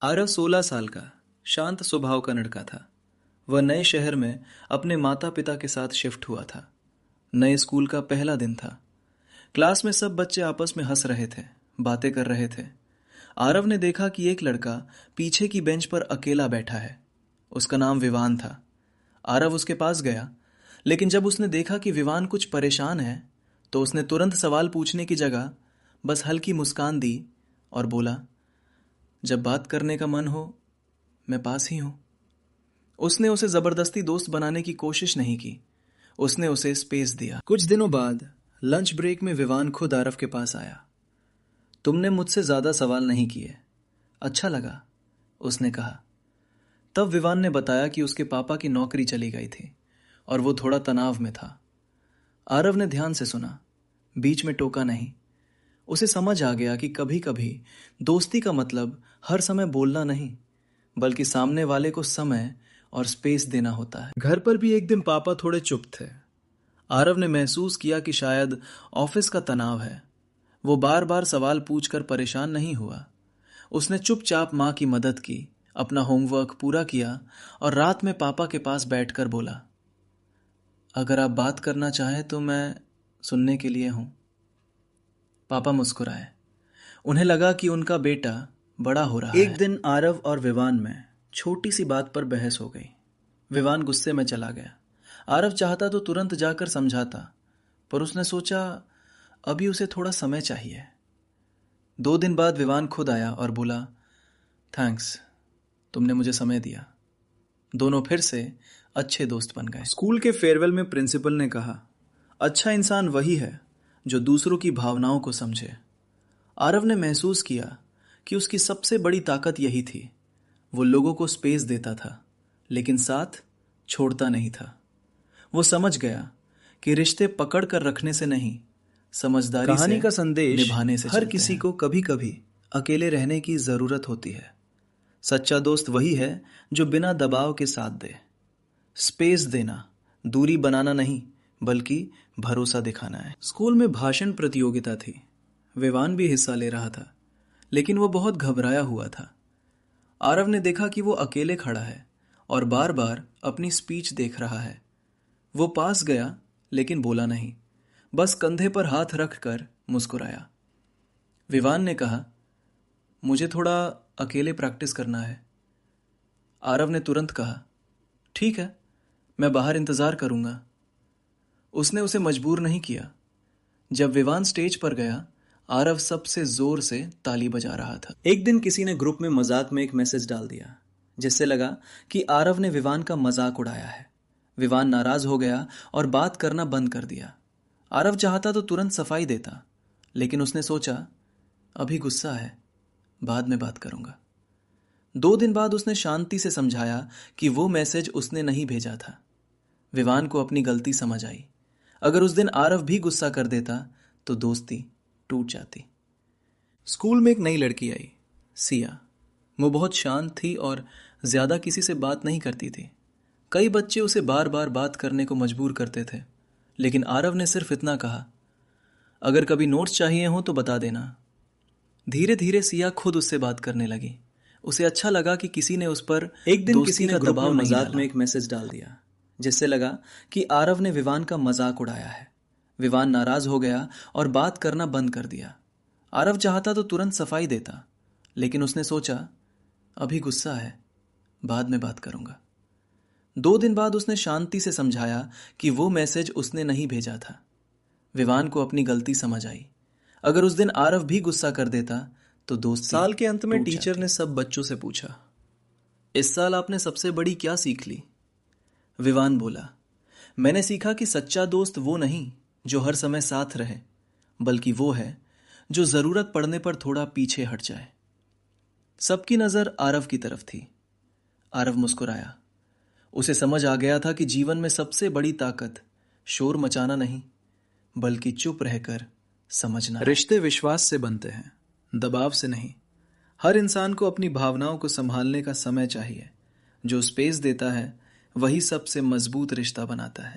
आरव 16 साल का शांत स्वभाव का लड़का था। वह नए शहर में अपने माता पिता के साथ शिफ्ट हुआ था। नए स्कूल का पहला दिन था। क्लास में सब बच्चे आपस में हंस रहे थे, बातें कर रहे थे। आरव ने देखा कि एक लड़का पीछे की बेंच पर अकेला बैठा है। उसका नाम विवान था। आरव उसके पास गया, लेकिन जब उसने देखा कि विवान कुछ परेशान है तो उसने तुरंत सवाल पूछने की जगह बस हल्की मुस्कान दी और बोला, जब बात करने का मन हो मैं पास ही हूं। उसने उसे जबरदस्ती दोस्त बनाने की कोशिश नहीं की। उसने उसे स्पेस दिया। कुछ दिनों बाद लंच ब्रेक में विवान खुद आरव के पास आया। तुमने मुझसे ज्यादा सवाल नहीं किए, अच्छा लगा, उसने कहा। तब विवान ने बताया कि उसके पापा की नौकरी चली गई थी और वो थोड़ा तनाव में था। आरव ने ध्यान से सुना, बीच में टोका नहीं। उसे समझ आ गया कि कभी कभी दोस्ती का मतलब हर समय बोलना नहीं, बल्कि सामने वाले को समय और स्पेस देना होता है। घर पर भी एक दिन पापा थोड़े चुप थे। आरव ने महसूस किया कि शायद ऑफिस का तनाव है। वो बार बार सवाल पूछकर परेशान नहीं हुआ। उसने चुपचाप माँ की मदद की, अपना होमवर्क पूरा किया और रात में पापा के पास बैठकर बोला, अगर आप बात करना चाहें तो मैं सुनने के लिए हूं। पापा मुस्कुराए। उन्हें लगा कि उनका बेटा बड़ा हो रहा है। एक दिन आरव और विवान में छोटी सी बात पर बहस हो गई। विवान गुस्से में चला गया। आरव चाहता तो तुरंत जाकर समझाता, पर उसने सोचा अभी उसे थोड़ा समय चाहिए। 2 दिन बाद विवान खुद आया और बोला, थैंक्स, तुमने मुझे समय दिया। दोनों फिर से अच्छे दोस्त बन गए। स्कूल के फेयरवेल में प्रिंसिपल ने कहा, अच्छा इंसान वही है जो दूसरों की भावनाओं को समझे। आरव ने महसूस किया कि उसकी सबसे बड़ी ताकत यही थी। वो लोगों को स्पेस देता था, लेकिन साथ छोड़ता नहीं था। वो समझ गया कि रिश्ते पकड़ कर रखने से नहीं, समझदारी से कहानी का संदेश निभाने से हर किसी को कभी कभी अकेले रहने की जरूरत होती है। सच्चा दोस्त वही है जो बिना दबाव के साथ दे। स्पेस देना, दूरी बनाना नहीं, बल्कि भरोसा दिखाना है। स्कूल में भाषण प्रतियोगिता थी। विवान भी हिस्सा ले रहा था, लेकिन वो बहुत घबराया हुआ था। आरव ने देखा कि वो अकेले खड़ा है और बार बार अपनी स्पीच देख रहा है। वो पास गया, लेकिन बोला नहीं, बस कंधे पर हाथ रखकर मुस्कुराया। विवान ने कहा, मुझे थोड़ा अकेले प्रैक्टिस करना है। आरव ने तुरंत कहा, ठीक है, मैं बाहर इंतजार करूंगा। उसने उसे मजबूर नहीं किया। जब विवान स्टेज पर गया, आरव सबसे जोर से ताली बजा रहा था। एक दिन किसी ने ग्रुप में मजाक में एक मैसेज डाल दिया, जिससे लगा कि आरव ने विवान का मजाक उड़ाया है। विवान नाराज हो गया और बात करना बंद कर दिया। आरव चाहता तो तुरंत सफाई देता, लेकिन उसने सोचा अभी गुस्सा है, बाद में बात करूंगा। 2 दिन बाद उसने शांति से समझाया कि वो मैसेज उसने नहीं भेजा था। विवान को अपनी गलती समझ आई। अगर उस दिन आरव भी गुस्सा कर देता तो दोस्ती टूट जाती। स्कूल में एक नई लड़की आई, सिया। वो बहुत शांत थी और ज्यादा किसी से बात नहीं करती थी। कई बच्चे उसे बार बार बात करने को मजबूर करते थे, लेकिन आरव ने सिर्फ इतना कहा, अगर कभी नोट्स चाहिए हो तो बता देना। धीरे धीरे सिया खुद उससे बात करने लगी। उसे अच्छा लगा कि किसी ने उस पर एक दिन किसी ने दबाव मजाक में एक मैसेज डाल दिया, जिससे लगा कि आरव ने विवान का मजाक उड़ाया है। विवान नाराज हो गया और बात करना बंद कर दिया। आरव चाहता तो तुरंत सफाई देता, लेकिन उसने सोचा अभी गुस्सा है, बाद में बात करूंगा। 2 दिन बाद उसने शांति से समझाया कि वो मैसेज उसने नहीं भेजा था। विवान को अपनी गलती समझ आई। अगर उस दिन आरव भी गुस्सा कर देता तो दोस्ती साल के अंत में टीचर ने सब बच्चों से पूछा, इस साल आपने सबसे बड़ी क्या सीख ली? विवान बोला, मैंने सीखा कि सच्चा दोस्त वो नहीं जो हर समय साथ रहे, बल्कि वो है जो जरूरत पड़ने पर थोड़ा पीछे हट जाए। सबकी नजर आरव की तरफ थी। आरव मुस्कुराया। उसे समझ आ गया था कि जीवन में सबसे बड़ी ताकत शोर मचाना नहीं, बल्कि चुप रहकर समझना है। रिश्ते विश्वास से बनते हैं, दबाव से नहीं। हर इंसान को अपनी भावनाओं को संभालने का समय चाहिए। जो स्पेस देता है वही सबसे मजबूत रिश्ता बनाता है।